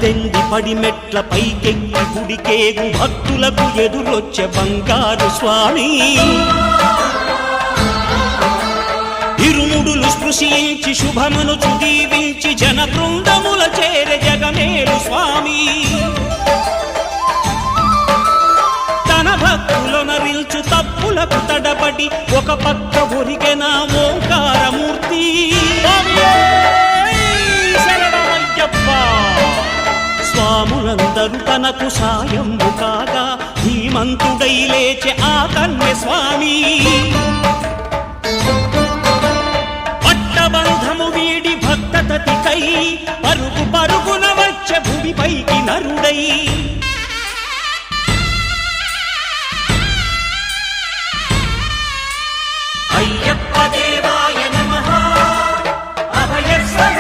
పద్దెంది పడిమెట్ల పైకెక్కి గుడికేగు భక్తులకు ఎదురొచ్చే బంగారు స్వామి ఇరుముడులు స్పృశించి శుభమనుచు దీవించి జన బృందముల చేరే జగమేలు స్వామి తన భక్తులొనరిల్చు తప్పులకు తడబడి ఒక పక్క ఒరిగెన ఓంకారమూర్తి స్వాములందరూ తనకు సాయము కాగా ధీమంతుడై లేచే ఆ కన్య స్వామి పట్టబంధము వీడి భక్తతతికై పరుగు పరుగున వచ్చే భూమిపైకి నరుడై అయ్యప్ప దేవా